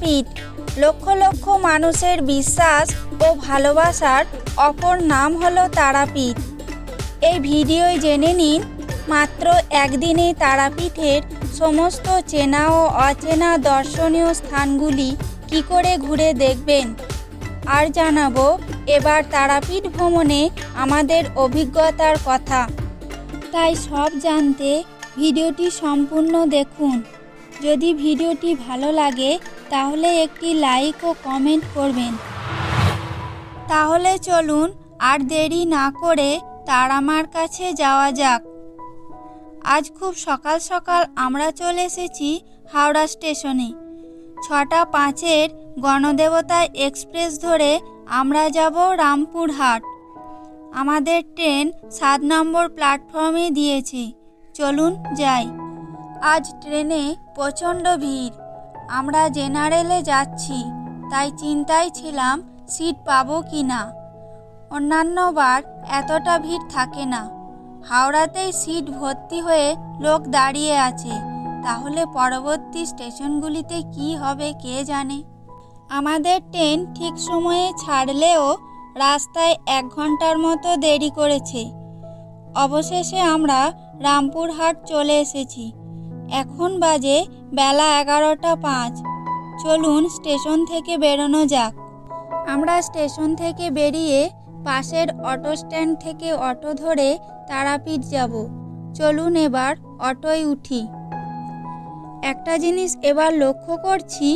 তারাপীঠ লক্ষ লক্ষ মানুষের বিশ্বাস ও ভালোবাসার অপর নাম হলো তারাপীঠ। এই ভিডিওয় জেনে নিন মাত্র একদিনে তারাপীঠের সমস্ত চেনা ও অচেনা দর্শনীয় স্থানগুলি কি করে ঘুরে দেখবেন। আর জানাবো এবার তারাপীঠ ভ্রমণে আমাদের অভিজ্ঞতার কথা। তাই সব জানতে ভিডিওটি সম্পূর্ণ দেখুন। যদি ভিডিওটি ভালো লাগে তাহলে একটি লাইক ও কমেন্ট করবেন। তাহলে চলুন আর দেরি না করে তারামার কাছে যাওয়া যাক। আজ খুব সকাল সকাল আমরা চলে এসেছি হাওড়া স্টেশনে। 6:05 গণদেবতা এক্সপ্রেস ধরে আমরা যাব রামপুরহাট। আমাদের ট্রেন 7 নম্বর প্ল্যাটফর্মে দিয়েছে। চলুন যাই। আজ ট্রেনে প্রচণ্ড ভিড়। আমরা জেনারেলে যাচ্ছি, তাই চিন্তায় ছিলাম সিট পাবো কি না। অন্যান্যবার এতটা ভিড় থাকে না। হাওড়াতেই সিট ভর্তি হয়ে লোক দাঁড়িয়ে আছে, তাহলে পরবর্তী স্টেশনগুলিতে কি হবে কে জানে। আমাদের ট্রেন ঠিক সময়ে ছাড়লেও রাস্তায় 1 ঘন্টার মতো দেরি করেছে। অবশেষে আমরা রামপুরহাট চলে এসেছি। এখন বাজে বেলা 11:05। চলুন স্টেশন থেকে বেরোনো যাক। আমরা স্টেশন থেকে বেরিয়ে পাশের অটো স্ট্যান্ড থেকে অটো ধরে তারাপীঠ যাব। চলুন এবার অটোয় উঠি। একটা জিনিস এবার লক্ষ্য করছি,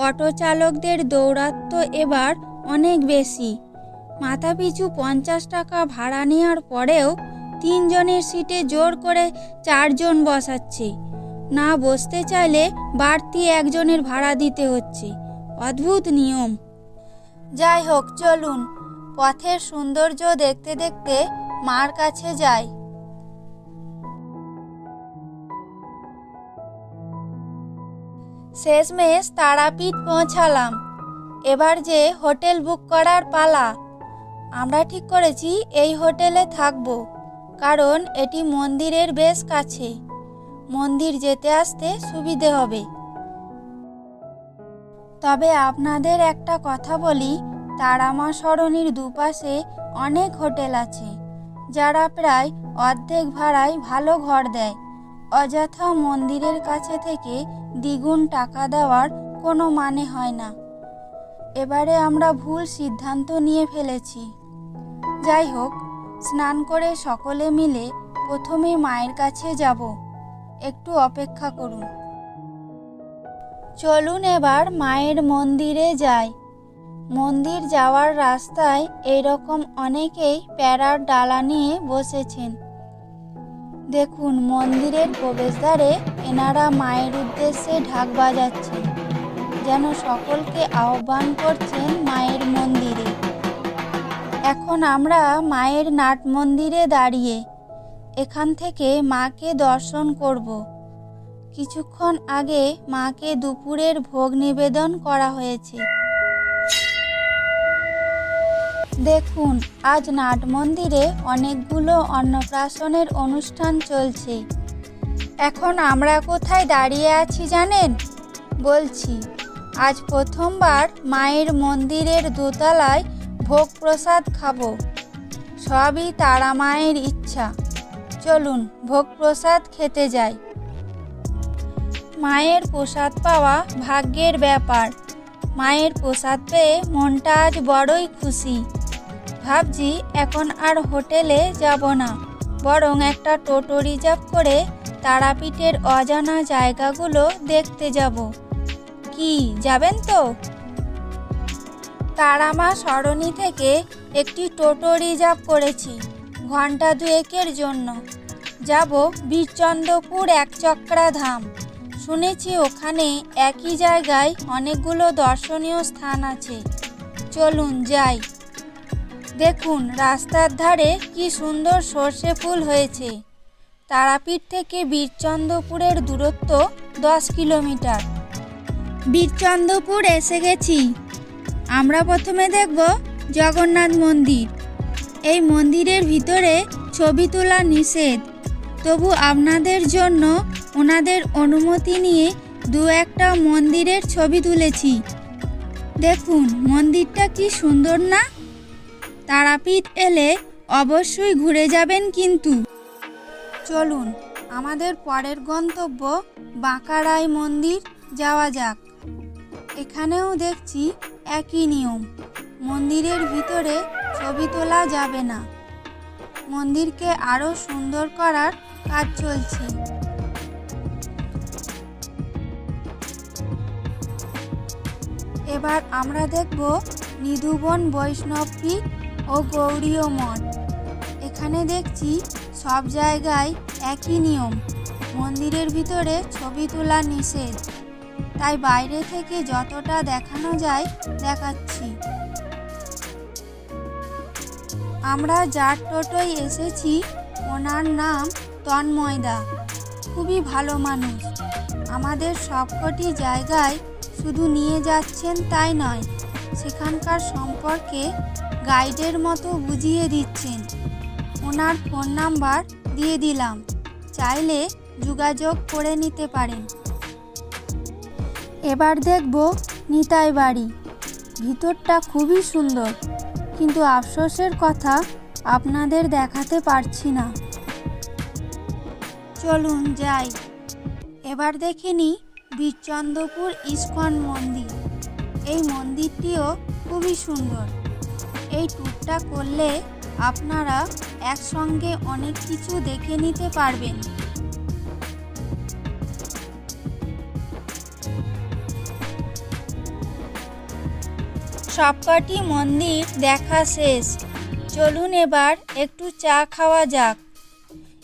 অটো চালকদের দৌরাত্ম্য এবার অনেক বেশি। মাথাপিছু 50 টাকা ভাড়া নেওয়ার পরেও 3 জনের সিটে জোর করে 4 জন বসাচ্ছে। না বসতে চাইলে বাড়তি 1 জনের ভাড়া দিতে হচ্ছে। অদ্ভুত নিয়ম। যাই হোক, চলুন পথের সৌন্দর্য দেখতে দেখতে মার কাছে যাই। শেষমেশ তারাপীঠ পৌঁছালাম। এবার যে হোটেল বুক করার পালা। আমরা ঠিক করেছি এই হোটেলে থাকব, কারণ এটি মন্দিরের বেশ কাছে। মন্দির যেতে আসতে সুবিধে হবে। তবে আপনাদের একটা কথা বলি, তারামা সরণির দুপাশে অনেক হোটেল আছে, যারা প্রায় অর্ধেক ভাড়ায় ভালো ঘর দেয়। অযথা মন্দিরের কাছে থেকে দ্বিগুণ টাকা দেওয়ার কোনো মানে হয় না। এবারে আমরা ভুল সিদ্ধান্ত নিয়ে ফেলেছি। যাই হোক, স্নান করে সকলে মিলে প্রথমে মায়ের কাছে যাব। একটু অপেক্ষা করুন। চলুন এবার মায়ের মন্দিরে যাই। মন্দির যাওয়ার রাস্তায় এইরকম অনেকেই প্যারার ডালা নিয়ে বসেছেন। দেখুন, মন্দিরের প্রবেশদ্বারে এনারা মায়ের উদ্দেশ্যে ঢাক বাজাচ্ছেন, যেন সকলকে আহ্বান করছেন মায়ের মন্দিরে। এখন আমরা মায়ের নাট মন্দিরে দাঁড়িয়ে এখান থেকে মাকে দর্শন করব। কিছুক্ষণ আগে মাকে দুপুরের ভোগ নিবেদন করা হয়েছে। দেখুন, আজ নাট মন্দিরে অনেকগুলো অন্নপ্রাশনের অনুষ্ঠান চলছে। এখন আমরা কোথায় দাঁড়িয়ে আছি জানেন? বলছি, আজ প্রথমবার মায়ের মন্দিরের দোতলায় ভোগ প্রসাদ খাবো। সবই তারা মায়ের ইচ্ছা। চলুন ভোগ প্রসাদ খেতে যাই। মায়ের প্রসাদ পাওয়া ভাগ্যের ব্যাপার। মায়ের প্রসাদ পেয়ে মনটা আজ বড়ই খুশি। ভাবছি এখন আর হোটেলে যাব না, বরং একটা টোটো রিজার্ভ করে তারাপীঠের অজানা জায়গাগুলো দেখতে যাব। কি যাবেন তো? তারামা সরণি থেকে একটি টোটো রিজার্ভ করেছি ঘন্টা 2-এর জন্য। যাব বীরচন্দ্রপুর একচক্রা ধাম। শুনেছি ওখানে একই জায়গায় অনেকগুলো দর্শনীয় স্থান আছে। চলুন যাই। দেখুন, রাস্তার ধারে কি সুন্দর সর্ষে ফুল হয়েছে। তারাপীঠ থেকে বীরচন্দ্রপুরের দূরত্ব 10 কিলোমিটার। বীরচন্দ্রপুর এসে গেছি। আমরা প্রথমে দেখব জগন্নাথ মন্দির। এই মন্দিরের ভিতরে ছবি তোলা নিষেধ, তবু আপনাদের জন্য ওনাদের অনুমতি নিয়ে দু একটা মন্দিরের ছবি তুলেছি। দেখুন মন্দিরটা কি সুন্দর না? তারাপীঠ এলে অবশ্যই ঘুরে যাবেন কিন্তু। চলুন আমাদের পরের গন্তব্য বাঁকারায় মন্দির যাওয়া যাক। এখানেও দেখছি একই নিয়ম, মন্দিরের ভিতরে ছবি তোলা যাবে না। মন্দিরকে আরও সুন্দর করার কাজ চলছে। এবার আমরা দেখব নিধুবন বৈষ্ণবপীঠ ও গৌড়ীয় মঠ। এখানে দেখছি সব জায়গায় একই নিয়ম, মন্দিরের ভিতরে ছবি তোলা নিষেধ, তাই বাইরে থেকে যতটা দেখানো যায় দেখাচ্ছি। আমরা যার টোটোয় এসেছি ওনার নাম তন্ময়দা, খুবই ভালো মানুষ। আমাদের সবকটি জায়গায় শুধু নিয়ে যাচ্ছেন তাই নয়, সেখানকার সম্পর্কে গাইডের মতো বুঝিয়ে দিচ্ছেন। ওনার ফোন নাম্বার দিয়ে দিলাম, চাইলে যোগাযোগ করে নিতে পারেন। এবার দেখব নিতাই বাড়ি। ভিতরটা খুবই সুন্দর, কিন্তু আফসোসের কথা আপনাদের দেখাতে পারছি না। চলুন যাই। এবার দেখে নিই বীরচন্দ্রপুর ইস্কন মন্দির। এই মন্দিরটিও খুবই সুন্দর। এই ট্যুরটা করলে আপনারা একসঙ্গে অনেক কিছু দেখে নিতে পারবেন। সবকটি মন্দির দেখা শেষ। চলুন এবার একটু চা খাওয়া যাক।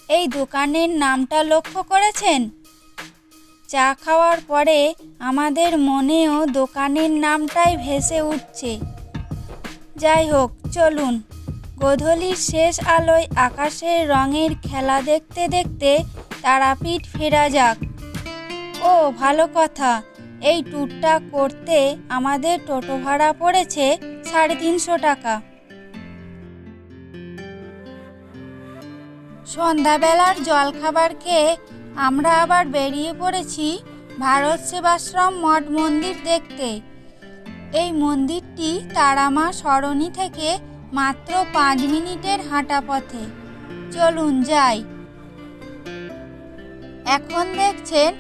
এই দোকানের নামটা লক্ষ্য করেছেন? চা খাওয়ার পরে আমাদের মনেও দোকানের নামটাই ভেসে উঠছে। যাই হোক চলুন, গোধূলির শেষ আলোয় আকাশের রঙের খেলা দেখতে দেখতে তারাপীঠ ফেরা যাক। ও ভালো কথা, এই ট্যুরটা করতে আমাদের টোটো ভাড়া পড়েছে 350 টাকা। সন্ধ্যাবেলার জলখাবার খেয়ে আমরা আবার বেরিয়ে পড়েছি ভারত সেবাশ্রম মঠ মন্দির দেখতে। এই মন্দিরটি তারামা সরণি থেকে মাত্র 5 মিনিটের হাঁটা পথে। চলুন যাই। এখন দেখছেন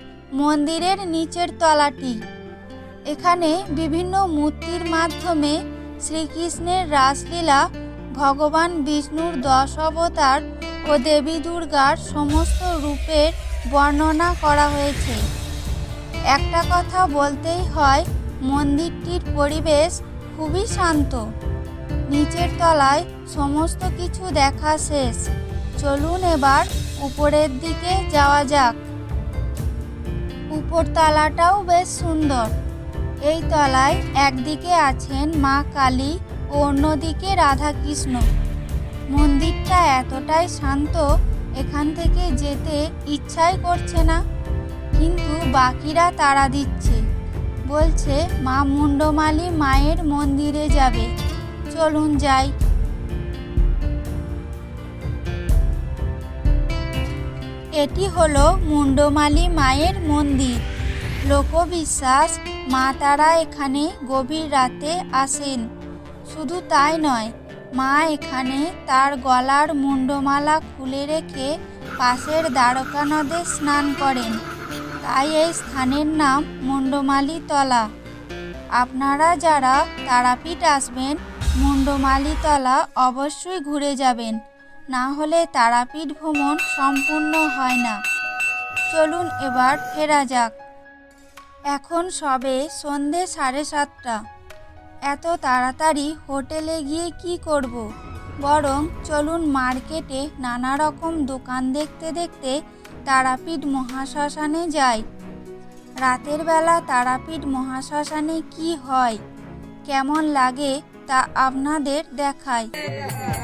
মন্দিরের নিচের তলাটি। এখানে বিভিন্ন মূর্তির মাধ্যমে শ্রীকৃষ্ণের রাসলীলা, ভগবান বিষ্ণুর 10 অবতার ও দেবী দুর্গার সমস্ত রূপের বর্ণনা করা হয়েছে। একটা কথা বলতেই হয়, মন্দিরটির পরিবেশ খুবই শান্ত। নিচের তলায় সমস্ত কিছু দেখা শেষ। চলুন এবার উপরের দিকে যাওয়া যাক। উপরতলাটাও বেশ সুন্দর। এই তলায় একদিকে আছেন মা কালী ও অন্যদিকে রাধাকৃষ্ণ। মন্দিরটা এতটাই শান্ত, এখান থেকে যেতে ইচ্ছাই করছে না, কিন্তু বাকিরা তাড়া দিচ্ছে, বলছে মা মুন্ডমালী মায়ের মন্দিরে যাবে। চলুন যাই। এটি হলো মুন্ডমালী মায়ের মন্দির। লোকবিশ্বাস, মা তারা এখানে গভীর রাতে আসেন। শুধু তাই নয়, মা এখানে তার গলার মুন্ডমালা খুলে রেখে পাশের দ্বারকা নদে স্নান করেন। তাই এই স্থানের নাম মুন্ডমালী তলা। আপনারা যারা তারাপীঠ আসবেন, মুন্ডমালী তলা অবশ্যই ঘুরে যাবেন, না হলে তারাপীঠ ভ্রমণ সম্পূর্ণ হয় না। চলুন এবার ফেরা যাক। এখন সবে সন্ধে 7:30। এত তাড়াতাড়ি হোটেলে গিয়ে কি করব? বরং চলুন মার্কেটে নানা রকম দোকান দেখতে দেখতে তারাপীঠ মহাশ্মশানে যাই। রাতের বেলা তারাপীঠ মহাশ্মশানে কি হয়, কেমন লাগে তা আপনাদের দেখাই।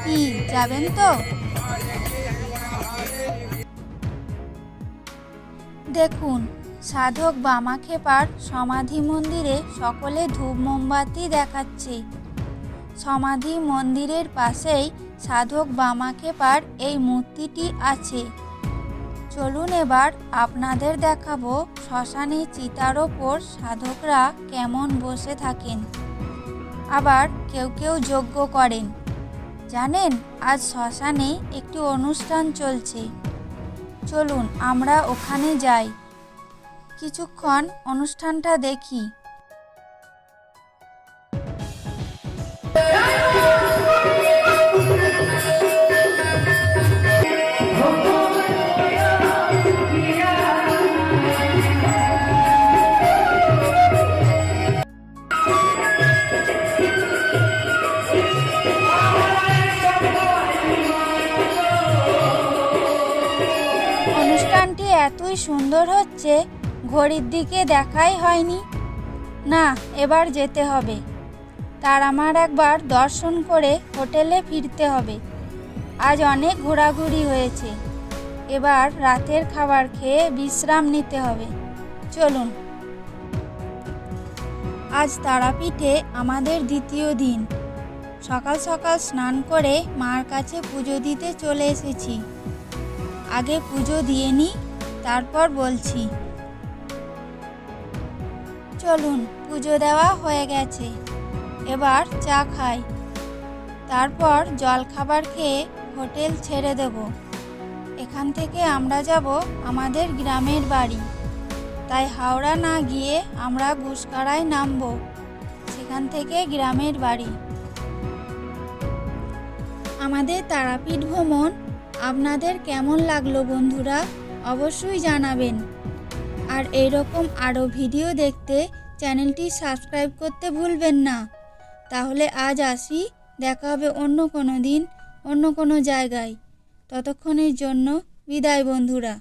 কি যাবেন তো? দেখুন, সাধক বামাক্ষেপার সমাধি মন্দিরে সকলে ধূপ মোমবাতি দেখাচ্ছে। সমাধি মন্দিরের পাশেই সাধক বামাক্ষেপার এই মূর্তিটি আছে। চলুন এবার আপনাদের দেখাবো শ্মশানে চিতার ওপর সাধকরা কেমন বসে থাকেন, আবার কেউ কেউ যজ্ঞ করেন। জানেন, আজ শ্মশানে একটি অনুষ্ঠান চলছে। চলুন আমরা ওখানে যাই, কিছুক্ষণ অনুষ্ঠানটা দেখি। অনুষ্ঠানটি এতই সুন্দর হচ্ছে, ঘড়ির দিকে দেখাই হয়নি। না, এবার যেতে হবে। তার আমার একবার দর্শন করে হোটেলে ফিরতে হবে। আজ অনেক ঘোরাঘুরি হয়েছে, এবার রাতের খাবার খেয়ে বিশ্রাম নিতে হবে। চলুন। আজ তারাপীঠে আমাদের দ্বিতীয় দিন। সকাল সকাল স্নান করে মার কাছে পুজো দিতে চলে এসেছি। আগে পুজো দিয়ে নিই, তারপর বলছি। চলুন, পুজো দেওয়া হয়ে গেছে, এবার চা খাই, তারপর জলখাবার খেয়ে হোটেল ছেড়ে দেব। এখান থেকে আমরা যাব আমাদের গ্রামের বাড়ি, তাই হাওড়া না গিয়ে আমরা গুসকারায় নামব, সেখান থেকে গ্রামের বাড়ি। আমাদের তারাপীঠ ভ্রমণ আপনাদের কেমন লাগলো বন্ধুরা, অবশ্যই জানাবেন। আর এইরকম আরও ভিডিও দেখতে চ্যানেলটি সাবস্ক্রাইব করতে ভুলবেন না। তাহলে আজ আসি, দেখা হবে অন্য কোনো দিন অন্য কোনো জায়গায়। ততক্ষণের জন্য বিদায় বন্ধুরা।